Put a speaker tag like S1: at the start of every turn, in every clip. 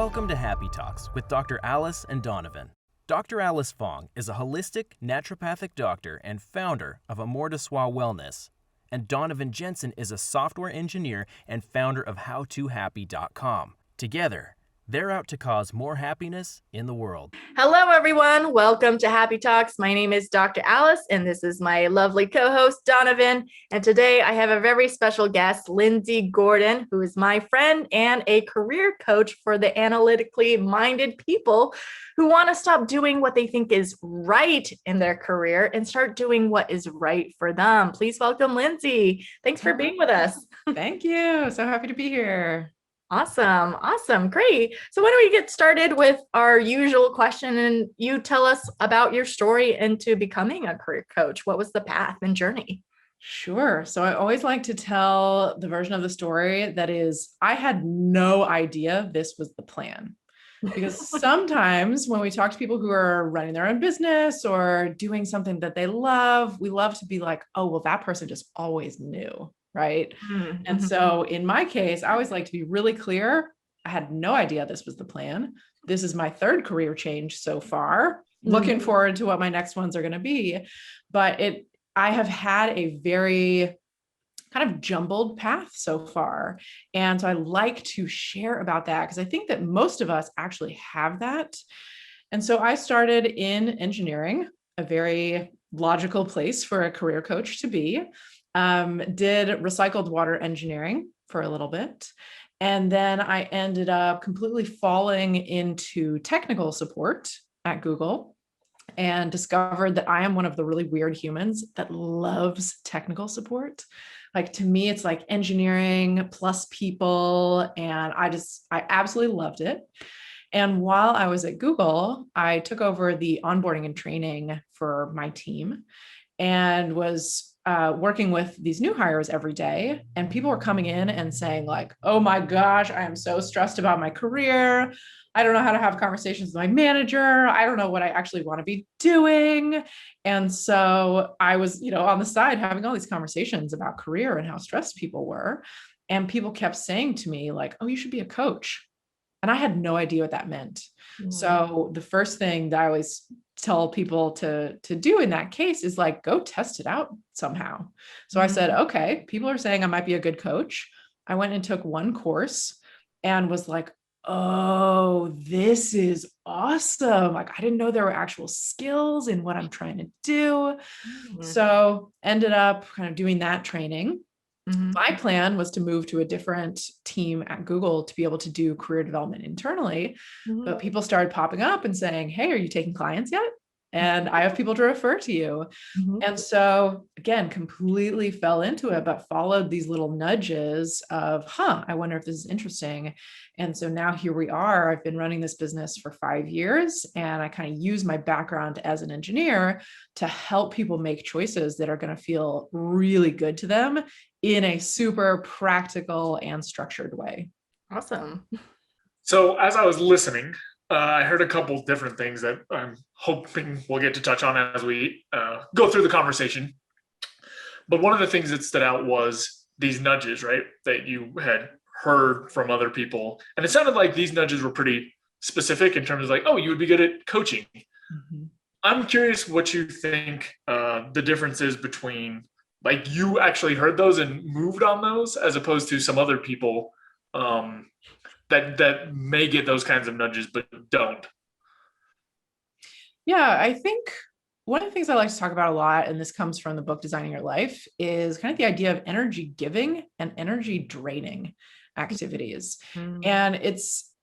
S1: Welcome to Happy Talks with Dr. Alice and Donovan. Dr. Alice Fong is a holistic naturopathic doctor and founder of Amor de Soi Wellness. And Donovan Jensen is a software engineer and founder of HowToHappy.com. Together, they're out to cause more happiness in the world.
S2: Hello, everyone. Welcome to Happy Talks. My name is Dr. Alice, and this is my lovely co-host, Donovan. And today I have a very special guest, Lindsay Gordon, who is my friend and a career coach for the analytically minded people who want to stop doing what they think is right in their career and start doing what is right for them. Please welcome Lindsay. Thanks for being with us.
S3: Thank you. So happy to be here.
S2: Awesome. Great. So why don't we get started with our usual question, and you tell us about your story into becoming a career coach. What was the path and journey?
S3: Sure. So I always like to tell the version of the story that is, I had no idea this was the plan. Because sometimes when we talk to people who are running their own business or doing something that they love, we love to be like, oh, well, that person just always knew. Right.
S2: Mm-hmm.
S3: And so in my case, I always like to be really clear. I had no idea this was the plan. This is my third career change so far. Looking forward to what my next ones are going to be. But I have had a very kind of jumbled path so far. And so I like to share about that because I think that most of us actually have that. And so I started in engineering, a very logical place for a career coach to be. Did recycled water engineering for a little bit. And then I ended up completely falling into technical support at Google and discovered that I am one of the really weird humans that loves technical support. Like, to me, it's like engineering plus people. And I absolutely loved it. And while I was at Google, I took over the onboarding and training for my team and was working with these new hires every day. And people were coming in and saying like, oh my gosh, I am so stressed about my career. I don't know how to have conversations with my manager. I don't know what I actually want to be doing. And so I was, on the side having all these conversations about career and how stressed people were. And people kept saying to me like, oh, you should be a coach. And I had no idea what that meant. Mm-hmm. So the first thing that I always tell people to do in that case is like, go test it out somehow. So I said, okay, people are saying I might be a good coach. I went and took one course and was like, oh, this is awesome. Like, I didn't know there were actual skills in what I'm trying to do. So ended up kind of doing that training. My plan was to move to a different team at Google to be able to do career development internally, but people started popping up and saying, hey, are you taking clients yet? And I have people to refer to you. And so again, completely fell into it, but followed these little nudges of, I wonder if this is interesting. And so now here we are. I've been running this business for 5 years, and I kind of use my background as an engineer to help people make choices that are going to feel really good to them in a super practical and structured way.
S2: Awesome.
S4: So as I was listening, I heard a couple different things that I'm hoping we'll get to touch on as we go through the conversation. But one of the things that stood out was these nudges, right, that you had heard from other people. And it sounded like these nudges were pretty specific in terms of like, oh, you would be good at coaching. I'm curious what you think the difference is between like you actually heard those and moved on those as opposed to some other people that may get those kinds of nudges but don't.
S3: Yeah, I think one of the things I like to talk about a lot, and this comes from the book Designing Your Life, is kind of the idea of energy giving and energy draining activities. And it's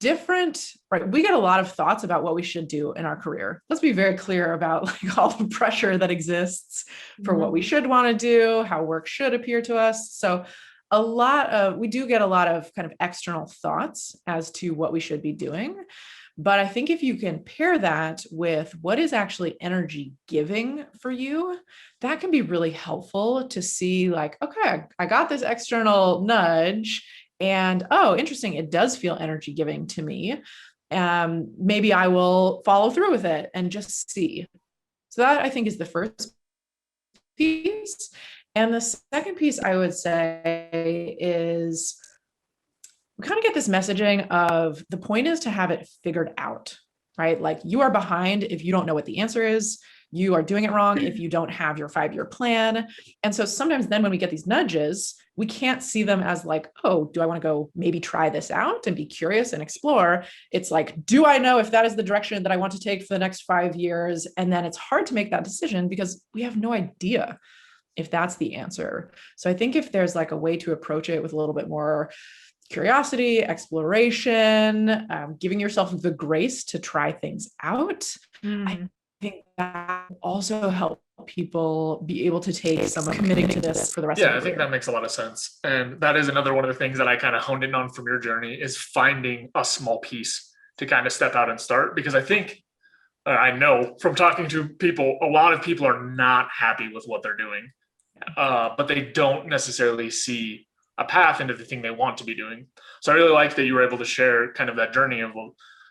S3: different, right? We get a lot of thoughts about what we should do in our career. Let's be very clear about like all the pressure that exists for what we should want to do, how work should appear to us. So we do get a lot of kind of external thoughts as to what we should be doing. But I think if you can pair that with what is actually energy giving for you, that can be really helpful to see like, okay, I got this external nudge and, oh, interesting. It does feel energy giving to me. Maybe I will follow through with it and just see. So that I think is the first piece. And the second piece I would say is we kind of get this messaging of the point is to have it figured out, right? Like you are behind if you don't know what the answer is. You are doing it wrong if you don't have your 5-year plan. And so sometimes then when we get these nudges, we can't see them as like, oh, do I want to go maybe try this out and be curious and explore? It's like, do I know if that is the direction that I want to take for the next 5 years? And then it's hard to make that decision because we have no idea if that's the answer. So I think if there's like a way to approach it with a little bit more curiosity, exploration, giving yourself the grace to try things out, I think that also help people be able to take some committing to this for the rest of
S4: Yeah,
S3: the
S4: I think
S3: year.
S4: that makes a lot of sense. And that is another one of the things that I kind of honed in on from your journey is finding a small piece to kind of step out and start. Because I think, I know from talking to people, a lot of people are not happy with what they're doing, but they don't necessarily see a path into the thing they want to be doing. So I really like that you were able to share kind of that journey of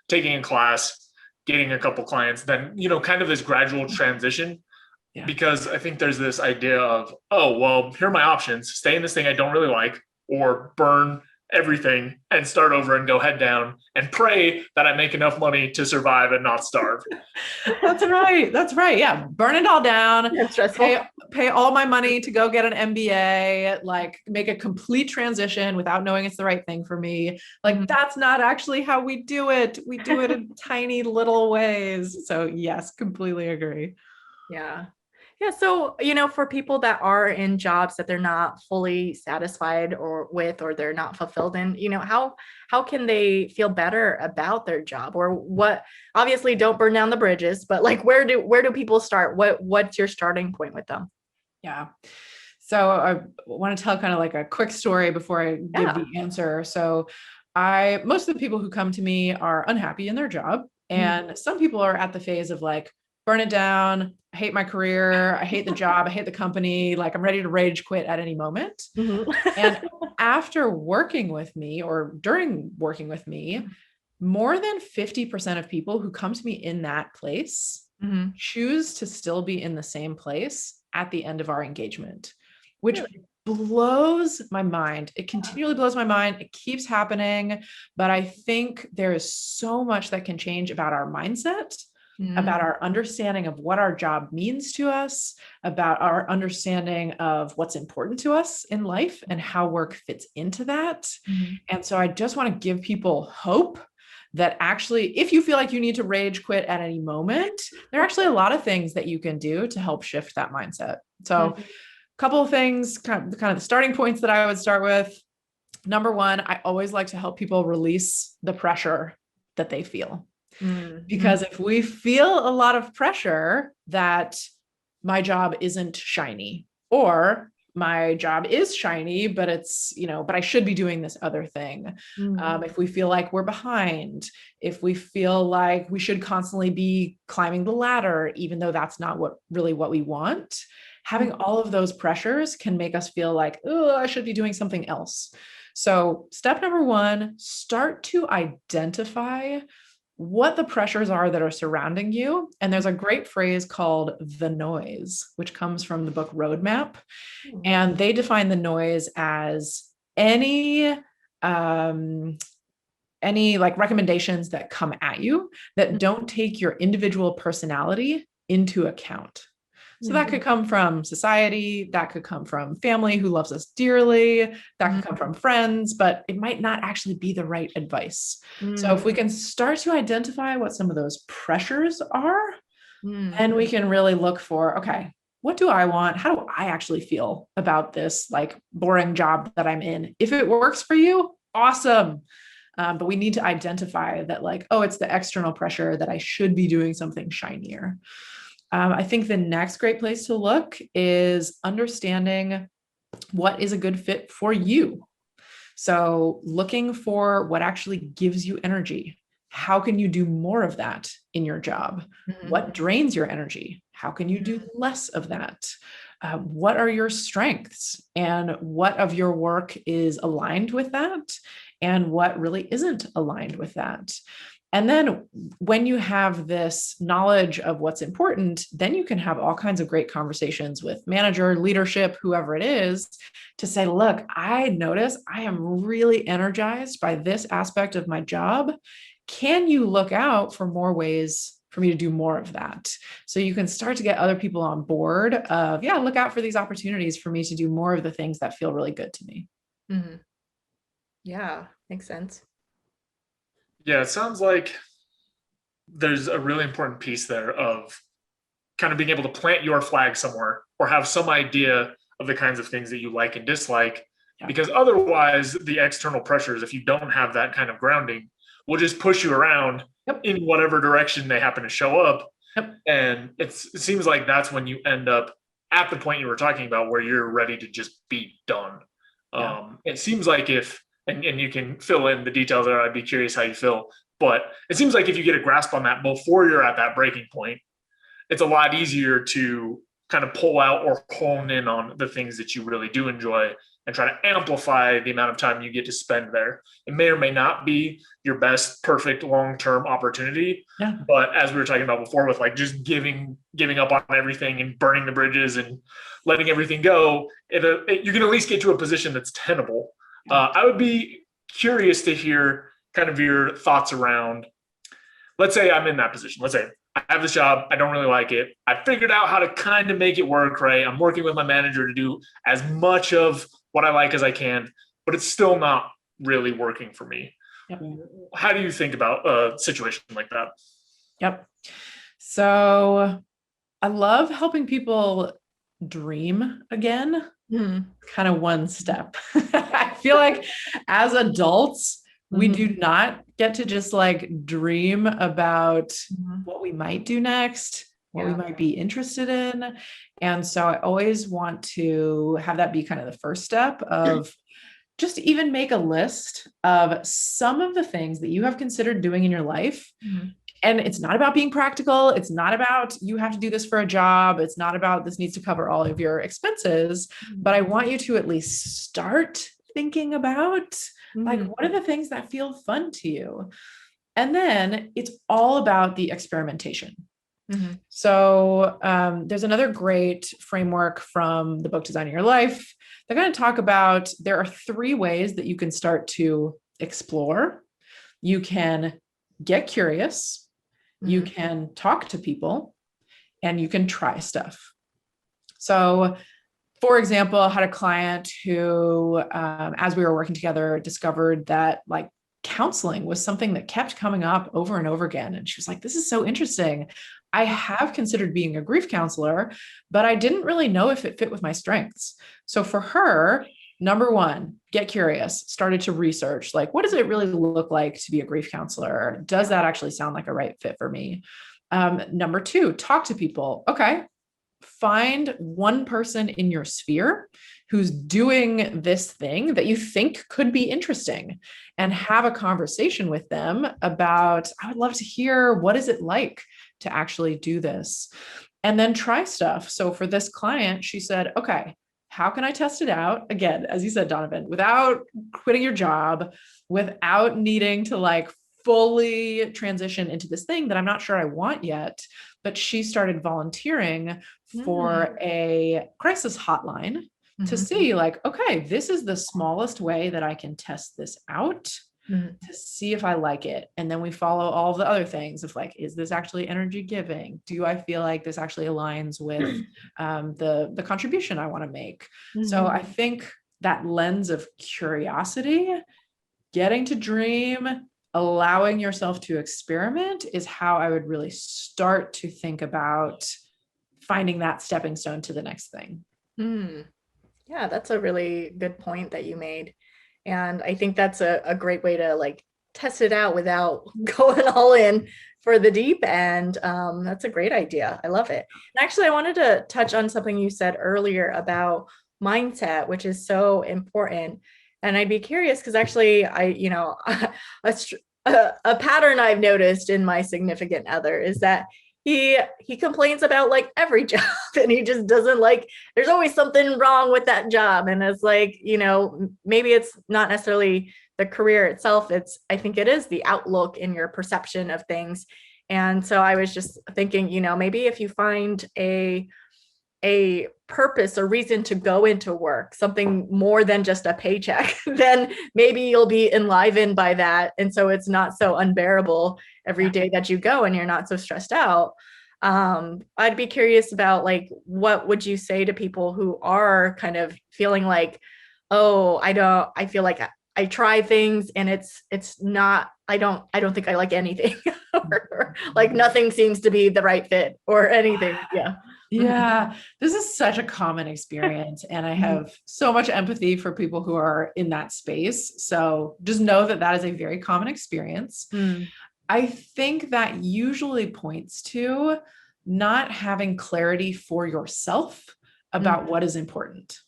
S4: taking a class, getting a couple clients, then, you know, kind of this gradual transition. Yeah. Because I think there's this idea of, oh, well, here are my options: stay in this thing I don't really like, or burn everything and start over and go head down and pray that I make enough money to survive and not starve.
S3: That's right. That's right. Yeah. Burn it all down.
S2: That's stressful.
S3: Pay all my money to go get an MBA, like make a complete transition without knowing it's the right thing for me. Like that's not actually how we do it. We do it in tiny little ways. So yes, completely agree.
S2: Yeah. Yeah. So, you know, for people that are in jobs that they're not fully satisfied or with, or they're not fulfilled in, you know, how can they feel better about their job, or what? Obviously don't burn down the bridges, but like, where do people start? What's your starting point with them?
S3: Yeah. So I want to tell kind of like a quick story before I give the answer. So most of the people who come to me are unhappy in their job. And some people are at the phase of like, burn it down. I hate my career. I hate the job. I hate the company. Like I'm ready to rage quit at any moment. And after working with me, or during working with me, more than 50% of people who come to me in that place choose to still be in the same place at the end of our engagement, which blows my mind. It continually blows my mind. It keeps happening. But I think there is so much that can change about our mindset, about our understanding of what our job means to us, about our understanding of what's important to us in life and how work fits into that. And so I just want to give people hope that actually, if you feel like you need to rage quit at any moment, there are actually a lot of things that you can do to help shift that mindset. So a couple of things, kind of the starting points that I would start with. Number one, I always like to help people release the pressure that they feel. Because if we feel a lot of pressure that my job isn't shiny, or my job is shiny, but it's, you know, but I should be doing this other thing. If we feel like we're behind, if we feel like we should constantly be climbing the ladder, even though that's not what we want, having all of those pressures can make us feel like, oh, I should be doing something else. So step number one, start to identify what the pressures are that are surrounding you. And there's a great phrase called the noise, which comes from the book Roadmap. And they define the noise as any like recommendations that come at you that don't take your individual personality into account. So that could come from society, that could come from family who loves us dearly, that could come from friends, but it might not actually be the right advice. So if we can start to identify what some of those pressures are, then we can really look for, okay, what do I want? How do I actually feel about this like boring job that I'm in? If it works for you, awesome. But we need to identify that like, oh, it's the external pressure that I should be doing something shinier. I think the next great place to look is understanding what is a good fit for you. So looking for what actually gives you energy. How can you do more of that in your job? What drains your energy? How can you do less of that? What are your strengths, and what of your work is aligned with that, and what really isn't aligned with that? And then when you have this knowledge of what's important, then you can have all kinds of great conversations with manager, leadership, whoever it is, to say, look, I notice I am really energized by this aspect of my job. Can you look out for more ways for me to do more of that? So you can start to get other people on board of, yeah, look out for these opportunities for me to do more of the things that feel really good to me.
S2: Mm-hmm. Yeah, makes sense.
S4: Yeah, it sounds like there's a really important piece there of kind of being able to plant your flag somewhere or have some idea of the kinds of things that you like and dislike.
S3: Yeah.
S4: Because otherwise, the external pressures, if you don't have that kind of grounding, will just push you around in whatever direction they happen to show up. And it seems like that's when you end up at the point you were talking about where you're ready to just be done. It seems like if, and you can fill in the details there, I'd be curious how you feel, but it seems like if you get a grasp on that before you're at that breaking point, it's a lot easier to kind of pull out or hone in on the things that you really do enjoy and try to amplify the amount of time you get to spend there. It may or may not be your best, perfect long-term opportunity.
S3: Yeah.
S4: But as we were talking about before, with like just giving up on everything and burning the bridges and letting everything go, you can at least get to a position that's tenable. I would be curious to hear kind of your thoughts around, let's say I'm in that position. Let's say I have this job. I don't really like it. I figured out how to kind of make it work, right? I'm working with my manager to do as much of what I like as I can, but it's still not really working for me.
S3: Yep.
S4: How do you think about a situation like that?
S3: Yep. So I love helping people dream again, kind of one step. I feel like as adults, we do not get to just like dream about what we might do next, what we might be interested in. And so I always want to have that be kind of the first step of just even make a list of some of the things that you have considered doing in your life. And it's not about being practical. It's not about you have to do this for a job. It's not about this needs to cover all of your expenses, but I want you to at least start thinking about like, what are the things that feel fun to you? And then it's all about the experimentation. So there's another great framework from the book Designing Your Life. They're going to talk about, there are 3 ways that you can start to explore. You can get curious, you can talk to people, and you can try stuff. So for example, I had a client who, as we were working together, discovered that like counseling was something that kept coming up over and over again. And she was like, this is so interesting. I have considered being a grief counselor, but I didn't really know if it fit with my strengths. So for her, number 1, get curious, started to research, like, what does it really look like to be a grief counselor? Does that actually sound like a right fit for me? Number 2, talk to people. Okay. Find one person in your sphere who's doing this thing that you think could be interesting and have a conversation with them about, I would love to hear, what is it like to actually do this? And then try stuff. So for this client, she said, okay, how can I test it out? Again, as you said, Donovan, without quitting your job, without needing to like fully transition into this thing that I'm not sure I want yet. But she started volunteering for a crisis hotline to see like, okay, this is the smallest way that I can test this out to see if I like it. And then we follow all the other things of like, is this actually energy giving? Do I feel like this actually aligns with the contribution I want to make? So I think that lens of curiosity, getting to dream, allowing yourself to experiment is how I would really start to think about finding that stepping stone to the next thing.
S2: Yeah, that's a really good point that you made. And I think that's a great way to like test it out without going all in for the deep end. That's a great idea. I love it. And actually, I wanted to touch on something you said earlier about mindset, which is so important. And I'd be curious because actually a pattern I've noticed in my significant other is that he complains about like every job, and he just doesn't like, there's always something wrong with that job. And it's like, maybe it's not necessarily the career itself. I think it is the outlook in your perception of things. And so I was just thinking, maybe if you find a purpose or reason to go into work, something more than just a paycheck, then maybe you'll be enlivened by that. And so it's not so unbearable every day that you go, and you're not so stressed out. I'd be curious about, like, what would you say to people who are kind of feeling like, oh, I feel like I try things and it's not, I don't think I like anything, or like nothing seems to be the right fit or anything. Yeah.
S3: Yeah, this is such a common experience, and I have so much empathy for people who are in that space. So just know that that is a very common experience. I think that usually points to not having clarity for yourself about what is important.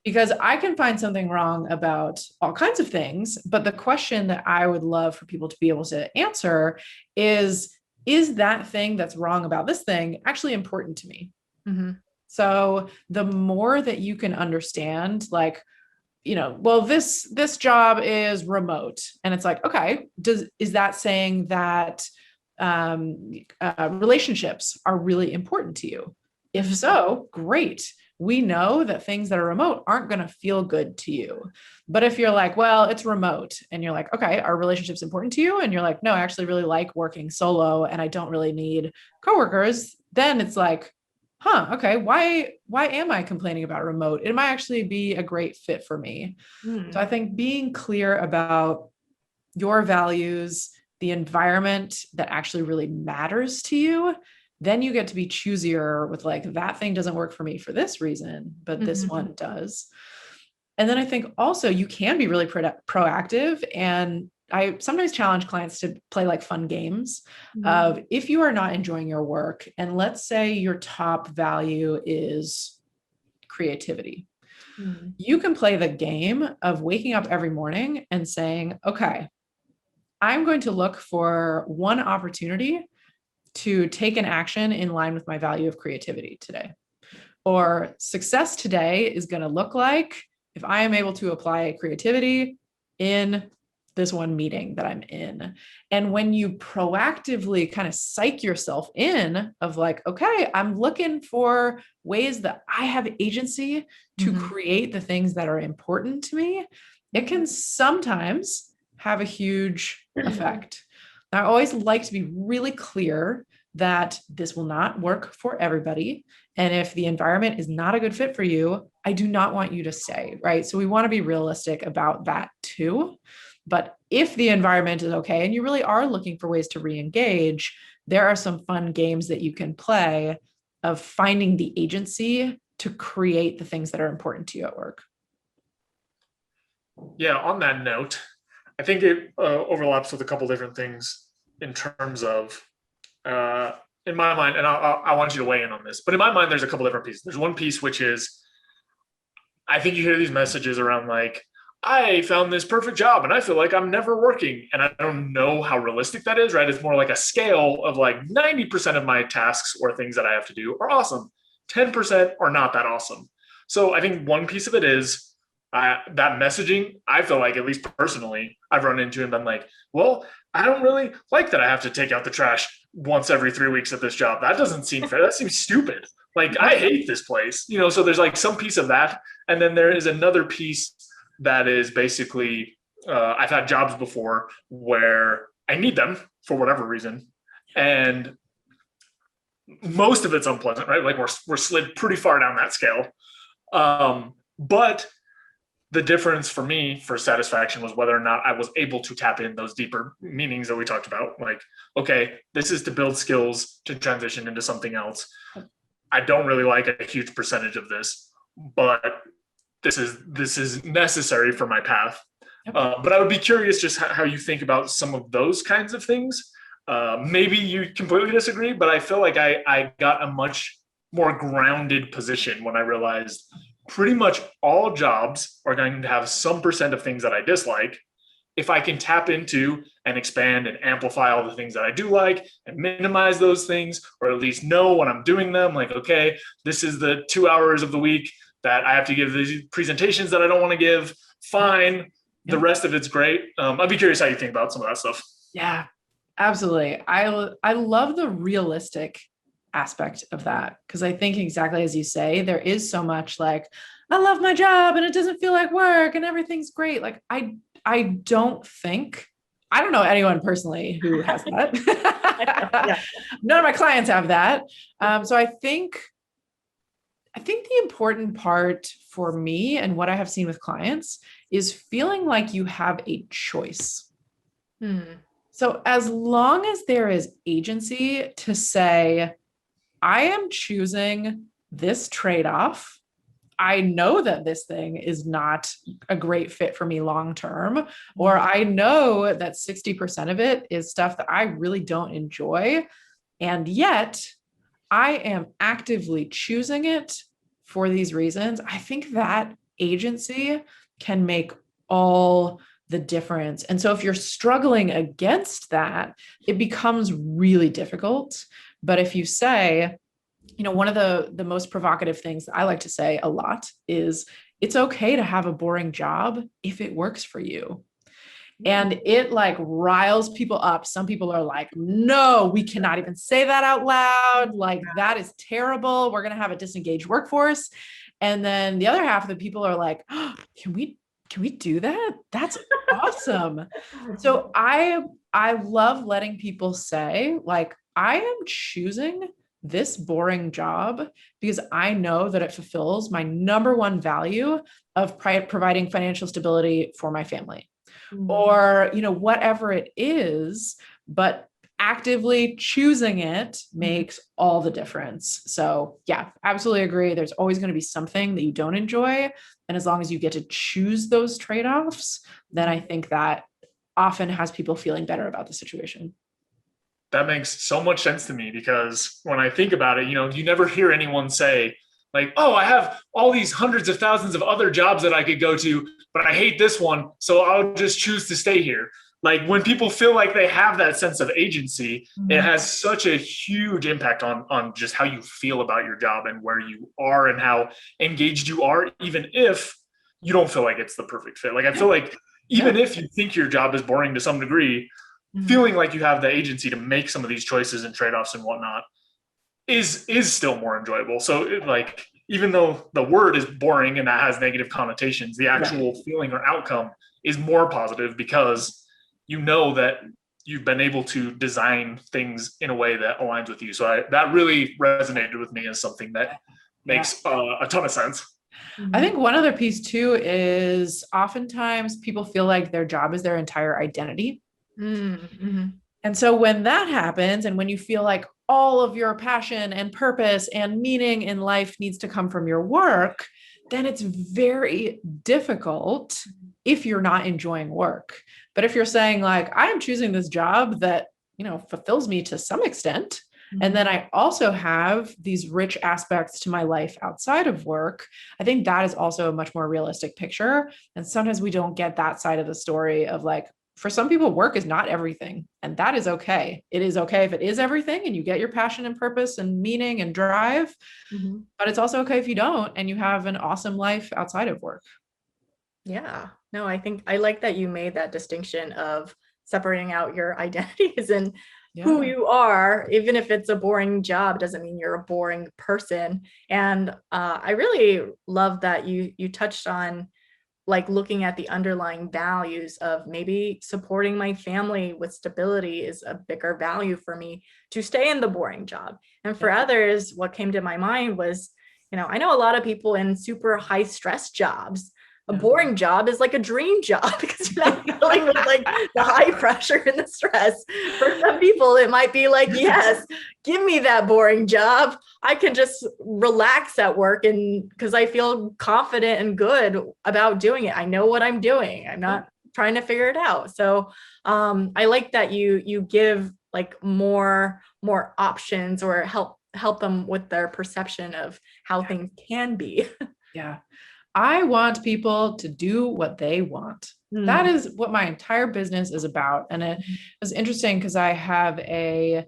S3: Because I can find something wrong about all kinds of things, but the question that I would love for people to be able to answer is that thing that's wrong about this thing actually important to me? So the more that you can understand, like, well, this job is remote, and it's like, okay, is that saying that relationships are really important to you? If so, great. We know that things that are remote aren't going to feel good to you. But if you're like, well, it's remote, and you're like, okay, are relationships important to you? And you're like, no, I actually really like working solo and I don't really need coworkers. Then it's like, okay, why am I complaining about remote? It might actually be a great fit for me. So I think being clear about your values, the environment that actually really matters to you, then you get to be choosier with, like, that thing doesn't work for me for this reason, but this one does. And then I think also you can be really proactive. And I sometimes challenge clients to play like fun games of, if you are not enjoying your work, and let's say your top value is creativity, you can play the game of waking up every morning and saying, okay, I'm going to look for one opportunity to take an action in line with my value of creativity today. Or success today is going to look like if I am able to apply creativity in this one meeting that I'm in. And when you proactively kind of psych yourself in of like, okay, I'm looking for ways that I have agency to create the things that are important to me, it can sometimes have a huge effect. I always like to be really clear that this will not work for everybody. And if the environment is not a good fit for you, I do not want you to stay, right? So we want to be realistic about that too. But if the environment is okay and you really are looking for ways to re-engage, there are some fun games that you can play of finding the agency to create the things that are important to you at work.
S4: Yeah, on that note, I think it overlaps with a couple different things in terms of, in my mind, and I want you to weigh in on this, but in my mind, there's a couple different pieces. There's one piece, which is, I think you hear these messages around like, I found this perfect job and I feel like I'm never working. And I don't know how realistic that is, right? It's more like a scale of like 90% of my tasks or things that I have to do are awesome. 10% are not that awesome. So I think one piece of it is that messaging, I feel like, at least personally, I've run into and been like, well, I don't really like that I have to take out the trash once every 3 weeks at this job. That doesn't seem fair. That seems stupid. Like, I hate this place, so there's like some piece of that. And then there is another piece that is basically, I've had jobs before where I need them for whatever reason. And most of it's unpleasant, right? Like we're slid pretty far down that scale. But the difference for me for satisfaction was whether or not I was able to tap in those deeper meanings that we talked about. Like, okay, this is to build skills to transition into something else. I don't really like a huge percentage of this, but this is necessary for my path. But I would be curious just how you think about some of those kinds of things. Maybe you completely disagree, but I feel like I got a much more grounded position when I realized pretty much all jobs are going to have some percent of things that I dislike. if I can tap into and expand and amplify all the things that I do like and minimize those things, or at least know when I'm doing them, like, okay, this is the 2 hours of the week that I have to give these presentations that I don't want to give. Fine. The rest of it's great. I'd be curious how you think about some of that stuff.
S3: Yeah, absolutely. I love the realistic aspect of that, because I think exactly as you say, there is so much like, I love my job and it doesn't feel like work and everything's great. Like I don't know anyone personally who has that. None of my clients have that. So I think the important part for me and what I have seen with clients is feeling like you have a choice. So as long as there is agency to say, I am choosing this trade-off, I know that this thing is not a great fit for me long-term, or I know that 60% of it is stuff that I really don't enjoy. And yet I am actively choosing it for these reasons. I think that agency can make all the difference. And so if you're struggling against that, it becomes really difficult. But if you say, one of the most provocative things that I like to say a lot is, it's okay to have a boring job if it works for you. And it like riles people up. Some people are like, no, we cannot even say that out loud. Like, that is terrible. We're going to have a disengaged workforce. And then the other half of the people are like, oh, can we do that? That's awesome. So I love letting people say, like, I am choosing this boring job because I know that it fulfills my number one value of providing financial stability for my family. Or, whatever it is, but actively choosing it makes all the difference. So yeah, absolutely agree. There's always going to be something that you don't enjoy. And as long as you get to choose those trade-offs, then I think that often has people feeling better about the situation.
S4: That makes so much sense to me, because when I think about it, you never hear anyone say like, oh, I have all these hundreds of thousands of other jobs that I could go to, but I hate this one, so I'll just choose to stay here. Like, when people feel like they have that sense of agency, it has such a huge impact on just how you feel about your job and where you are and how engaged you are, even if you don't feel like it's the perfect fit. Like, I feel like even if you think your job is boring to some degree, feeling like you have the agency to make some of these choices and trade-offs and whatnot is still more enjoyable. So even though the word is boring and that has negative connotations, the actual feeling or outcome is more positive, because you know that you've been able to design things in a way that aligns with you. So that really resonated with me as something that makes a ton of sense.
S3: I think one other piece too is oftentimes people feel like their job is their entire identity. And so when that happens, and when you feel like all of your passion and purpose and meaning in life needs to come from your work, then it's very difficult if you're not enjoying work. But if you're saying like, I am choosing this job that, fulfills me to some extent, and then I also have these rich aspects to my life outside of work, I think that is also a much more realistic picture. And sometimes we don't get that side of the story of like, for some people, work is not everything, and that is okay. It is okay if it is everything and you get your passion and purpose and meaning and drive, but it's also okay if you don't and you have an awesome life outside of work.
S2: Yeah, no, I think I like that you made that distinction of separating out your identities and who you are. Even if it's a boring job, doesn't mean you're a boring person. And I really love that you touched on like looking at the underlying values of maybe supporting my family with stability is a bigger value for me to stay in the boring job. And for others, what came to my mind was, I know a lot of people in super high stress jobs. A boring job is like a dream job because you're not dealing with like the high pressure and the stress. For some people, it might be like, yes, give me that boring job. I can just relax at work, and because I feel confident and good about doing it. I know what I'm doing. I'm not trying to figure it out. So I like that you give like more options, or help them with their perception of how things can be.
S3: Yeah. I want people to do what they want. That is what my entire business is about. And it was interesting because I have a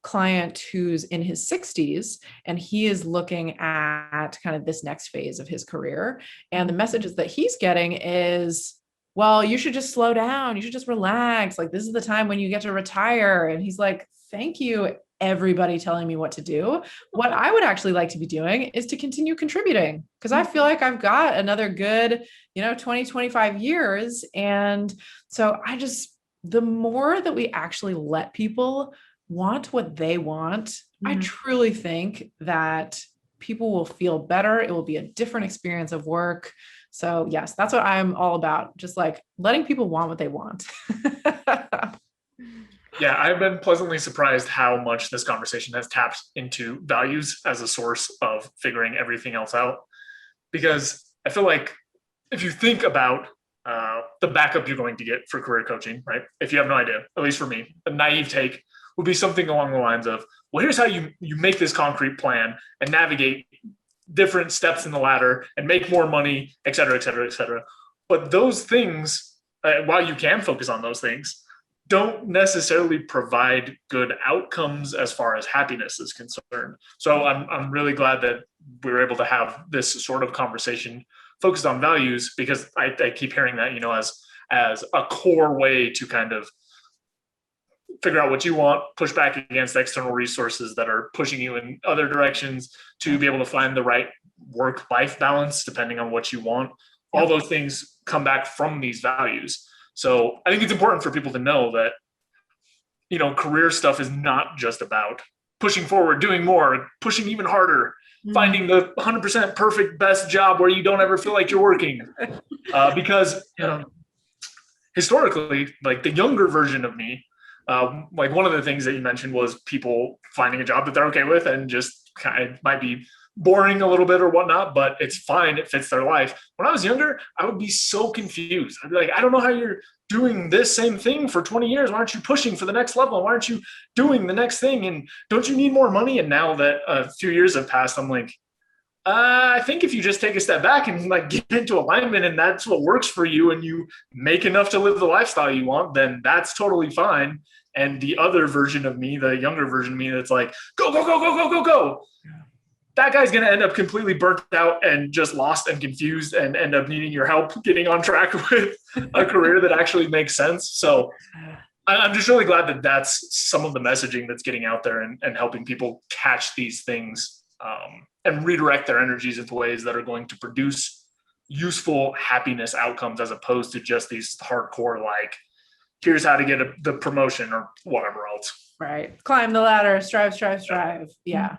S3: client who's in his 60s, and he is looking at kind of this next phase of his career. And the messages that he's getting is, well, you should just slow down. You should just relax. Like, this is the time when you get to retire. And he's like, thank you, everybody telling me what to do. What I would actually like to be doing is to continue contributing, because I feel like I've got another good, 20, 25 years. And so the more that we actually let people want what they want, I truly think that people will feel better. It will be a different experience of work. So yes, that's what I'm all about. Just like letting people want what they want.
S4: Yeah, I've been pleasantly surprised how much this conversation has tapped into values as a source of figuring everything else out. Because I feel like if you think about the backup you're going to get for career coaching, right? If you have no idea, at least for me, a naive take would be something along the lines of, well, here's how you make this concrete plan and navigate different steps in the ladder and make more money, et cetera, et cetera, et cetera. But those things, while you can focus on those things, don't necessarily provide good outcomes as far as happiness is concerned. So I'm really glad that we were able to have this sort of conversation focused on values, because I keep hearing that, as a core way to kind of figure out what you want, push back against external resources that are pushing you in other directions, to be able to find the right work-life balance depending on what you want. All those things come back from these values. So I think it's important for people to know that, career stuff is not just about pushing forward, doing more, pushing even harder, finding the 100% perfect best job where you don't ever feel like you're working. Because historically, like the younger version of me, like one of the things that you mentioned was people finding a job that they're okay with and just kind of might be boring a little bit or whatnot, but it's fine. It fits their life. When I was younger, I would be so confused. I'd be like, I don't know how you're doing this same thing for 20 years. Why aren't you pushing for the next level? Why aren't you doing the next thing? And don't you need more money? And now that a few years have passed, I'm like, I think if you just take a step back and like get into alignment and that's what works for you and you make enough to live the lifestyle you want, then that's totally fine. And the other version of me, the younger version of me, that's like, go, go, go, go, go, go, go. That guy's going to end up completely burnt out and just lost and confused and end up needing your help getting on track with a career that actually makes sense. So I'm just really glad that that's some of the messaging that's getting out there and helping people catch these things and redirect their energies into ways that are going to produce useful happiness outcomes, as opposed to just these hardcore, like, here's how to get the promotion or whatever else.
S3: Right. Climb the ladder, strive, strive, strive. Yeah.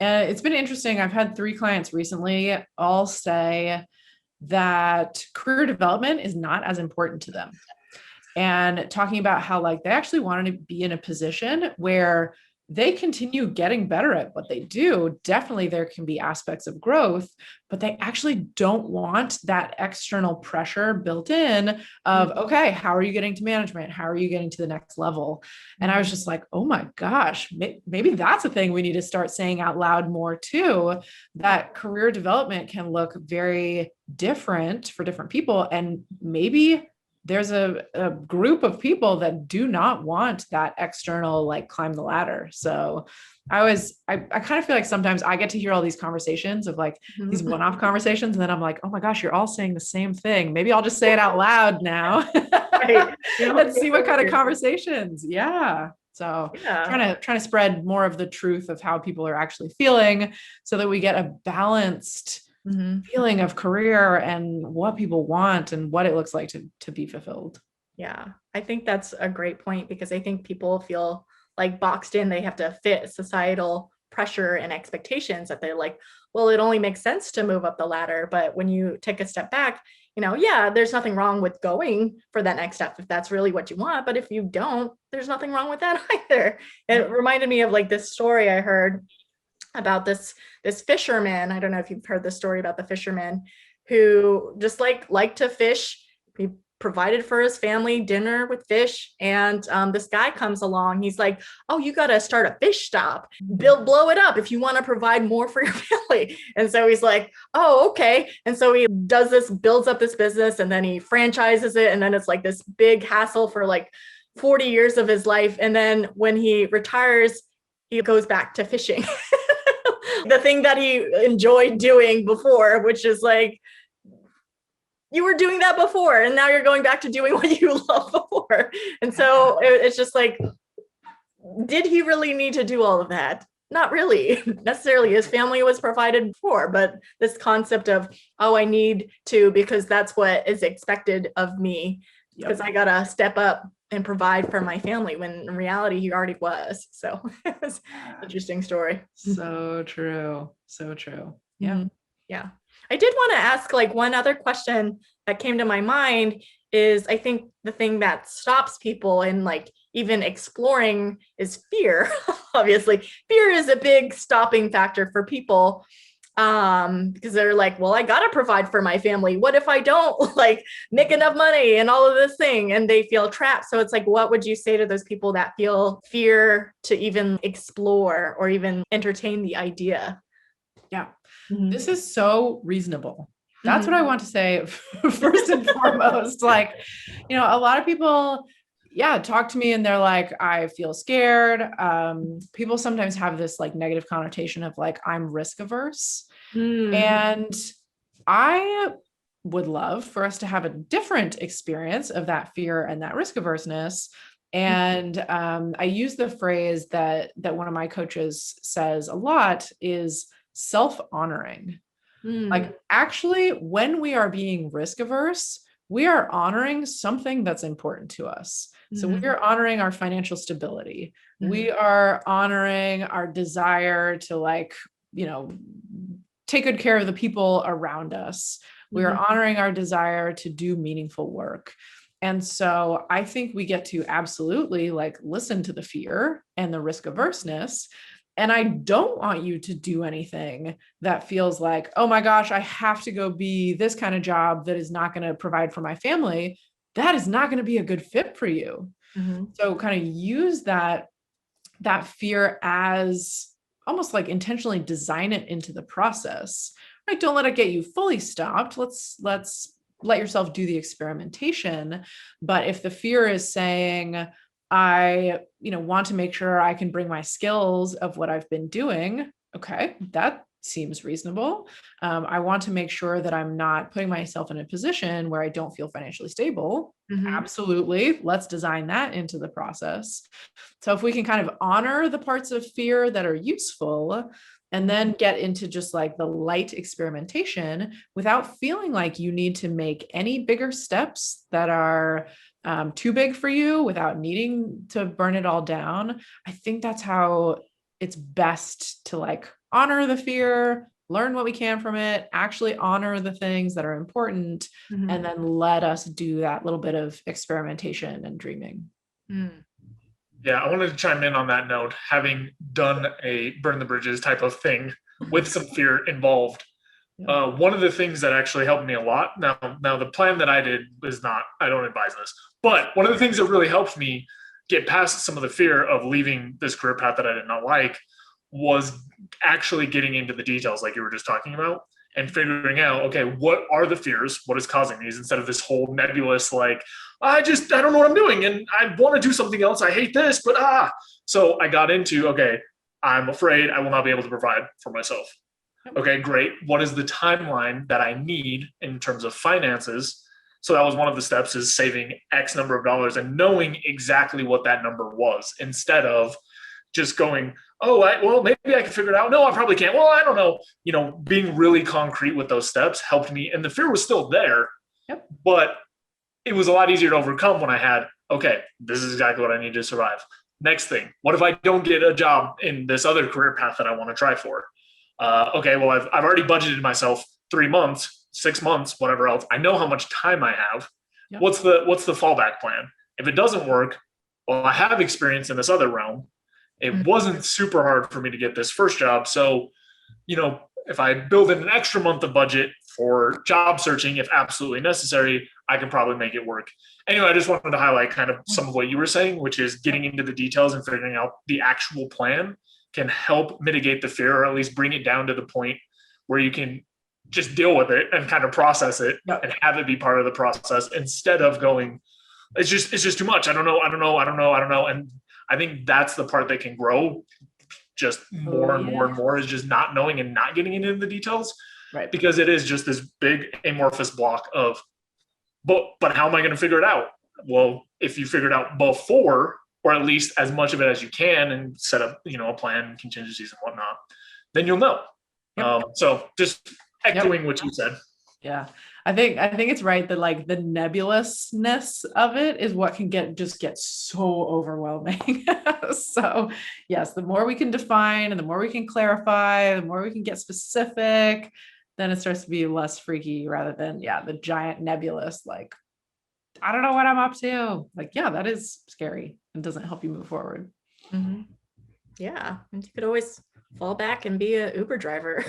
S3: And it's been interesting. I've had 3 clients recently all say that career development is not as important to them, and talking about how like they actually wanted to be in a position where they continue getting better at what they do. Definitely there can be aspects of growth, but they actually don't want that external pressure built in of, okay, how are you getting to management? How are you getting to the next level? And I was just like, oh my gosh, maybe that's a thing we need to start saying out loud more too, that career development can look very different for different people. And maybe there's a group of people that do not want that external, like, climb the ladder. So I kind of feel like sometimes I get to hear all these conversations of like these one-off conversations. And then I'm like, oh my gosh, you're all saying the same thing. Maybe I'll just say it out loud now.
S2: Right.
S3: Let's see what kind of conversations. Yeah. So trying to spread more of the truth of how people are actually feeling so that we get a balanced feeling of career and what people want and what it looks like to be fulfilled.
S2: Yeah, I think that's a great point, because I think people feel like boxed in. They have to fit societal pressure and expectations that they're like, well, it only makes sense to move up the ladder. But when you take a step back, there's nothing wrong with going for that next step if that's really what you want. But if you don't, there's nothing wrong with that either. It reminded me of like this story I heard about this fisherman. I don't know if you've heard the story about the fisherman who just liked to fish. He provided for his family dinner with fish. And this guy comes along. He's like, oh, you got to start a fish shop, blow it up if you want to provide more for your family. And so he's like, oh, okay. And so he does this, builds up this business, and then he franchises it. And then it's like this big hassle for like 40 years of his life. And then when he retires, he goes back to fishing. The thing that he enjoyed doing before, which is like, you were doing that before, and now you're going back to doing what you love before. And so it's just like, did he really need to do all of that? Not really necessarily. His family was provided for, but this concept of, oh, I need to, because that's what is expected of me, because I got to step up and provide for my family, when in reality he already was. So it's an interesting story.
S3: So true. So true. Yeah.
S2: Yeah. I did want to ask like one other question that came to my mind is, I think the thing that stops people in like even exploring is fear. Obviously, fear is a big stopping factor for people, because they're like, well, I got to provide for my family. What if I don't like make enough money and all of this thing? And they feel trapped. So it's like, what would you say to those people that feel fear to even explore or even entertain the idea?
S3: Yeah. This is so reasonable. That's what I want to say first and foremost. Like, you know, a lot of people, talk to me and they're like, I feel scared. People sometimes have this like negative connotation of like, I'm risk averse. And I would love for us to have a different experience of that fear and that risk averseness. And I use the phrase that one of my coaches says a lot is self-honoring. Like, actually, when we are being risk averse, we are honoring something that's important to us. So we are honoring our financial stability. We are honoring our desire to like, you know, take good care of the people around us. We are honoring our desire to do meaningful work. And so I think we get to absolutely like listen to the fear and the risk averseness. And I don't want you to do anything that feels like, oh my gosh, I have to go be this kind of job that is not going to provide for my family. That is not going to be a good fit for you. So kind of use that fear as almost like intentionally design it into the process, right? Don't let it get you fully stopped. Let's let yourself do the experimentation. But if the fear is saying, I, want to make sure I can bring my skills of what I've been doing. Okay. That seems reasonable. I want to make sure that I'm not putting myself in a position where I don't feel financially stable. Absolutely. Let's design that into the process. So if we can kind of honor the parts of fear that are useful, and then get into just like the light experimentation without feeling like you need to make any bigger steps that are too big for you, without needing to burn it all down. I think that's how it's best to like honor the fear, learn what we can from it, actually honor the things that are important, and then let us do that little bit of experimentation and dreaming.
S4: Yeah, I wanted to chime in on that note, having done a burn the bridges type of thing with some fear involved. One of the things that actually helped me a lot, now the plan that I did is not, I don't advise this, but one of the things that really helped me get past some of the fear of leaving this career path that I did not like was actually getting into the details like you were just talking about, and figuring out, okay, what are the fears? What is causing these? Instead of this whole nebulous, like, I don't know what I'm doing and I want to do something else. I hate this, but So I got into, okay, I'm afraid I will not be able to provide for myself. Okay, great. What is the timeline that I need in terms of finances? So that was one of the steps, is saving X number of dollars and knowing exactly what that number was, instead of just going, well, maybe I can figure it out. No, I probably can't. Well, I don't know. Being really concrete with those steps helped me. And the fear was still there, but it was a lot easier to overcome when I had, okay, this is exactly what I need to survive. Next thing, what if I don't get a job in this other career path that I want to try for? Okay, well, I've already budgeted myself 3 months, 6 months, whatever else. I know how much time I have. What's the fallback plan? If it doesn't work, well, I have experience in this other realm. It wasn't super hard for me to get this first job. So, if I build in an extra month of budget for job searching, if absolutely necessary, I can probably make it work. Anyway, I just wanted to highlight kind of some of what you were saying, which is getting into the details and figuring out the actual plan can help mitigate the fear, or at least bring it down to the point where you can just deal with it and kind of process it and have it be part of the process, instead of going, it's just too much. I don't know. And I think that's the part that can grow just more and more and more, is just not knowing and not getting into the details.
S3: Right.
S4: Because it is just this big amorphous block of, but how am I going to figure it out? Well, if you figure it out before, or at least as much of it as you can, and set up, a plan, contingencies and whatnot, then you'll know. So just echoing what you said.
S3: Yeah. I think it's right that like the nebulousness of it is what can get so overwhelming. So yes, the more we can define and the more we can clarify, the more we can get specific, then it starts to be less freaky, rather than the giant nebulous, like, I don't know what I'm up to. Like, that is scary and doesn't help you move forward.
S2: Mm-hmm. Yeah. And you could always fall back and be an Uber driver.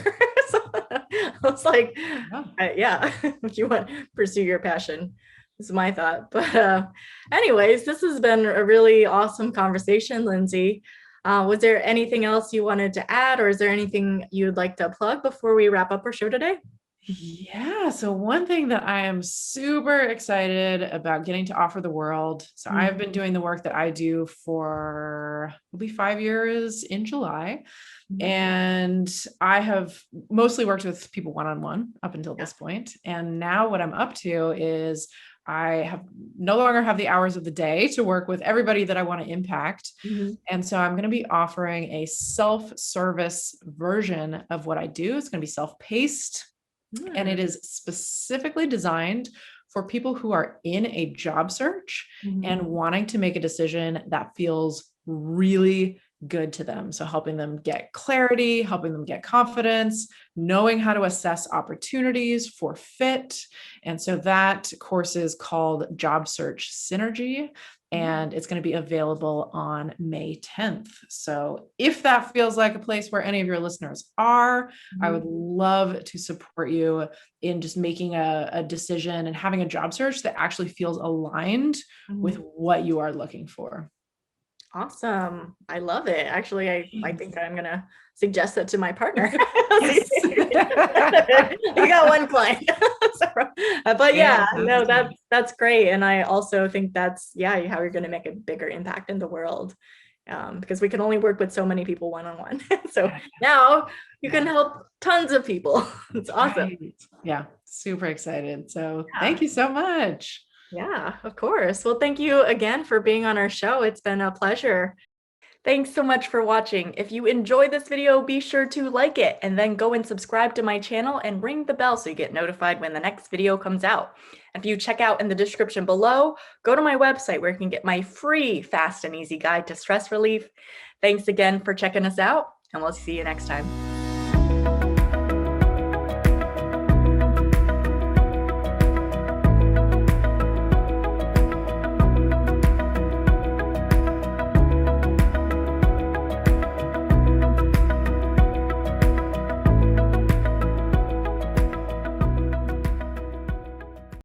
S2: So I was like, if you want to pursue your passion, is my thought. But anyways, this has been a really awesome conversation, Lindsay. Was there anything else you wanted to add, or is there anything you'd like to plug before we wrap up our show today?
S3: Yeah. So one thing that I am super excited about getting to offer the world. So I've been doing the work that I do for, will be 5 years in July. And I have mostly worked with people one-on-one up until this point. And now what I'm up to is I have no longer have the hours of the day to work with everybody that I want to impact. And so I'm going to be offering a self-service version of what I do. It's going to be self-paced. And it is specifically designed for people who are in a job search and wanting to make a decision that feels really good to them. So helping them get clarity, helping them get confidence, knowing how to assess opportunities for fit. And so that course is called Job Search Synergy, and it's going to be available on May 10th. So if that feels like a place where any of your listeners are, I would love to support you in just making a decision and having a job search that actually feels aligned with what you are looking for.
S2: Awesome. I love it. Actually, I think I'm going to suggest that to my partner.
S3: Yes.
S2: You got one client. But that's great. And I also think that's, how you're going to make a bigger impact in the world, because we can only work with so many people one-on-one. So now you can help tons of people. It's awesome.
S3: Right. Yeah. Super excited. So thank you so much.
S2: Yeah, of course. Well, thank you again for being on our show. It's been a pleasure. Thanks so much for watching. If you enjoyed this video, be sure to like it and then go and subscribe to my channel and ring the bell so you get notified when the next video comes out. If you check out in the description below, go to my website where you can get my free fast and easy guide to stress relief. Thanks again for checking us out, and we'll see you next time.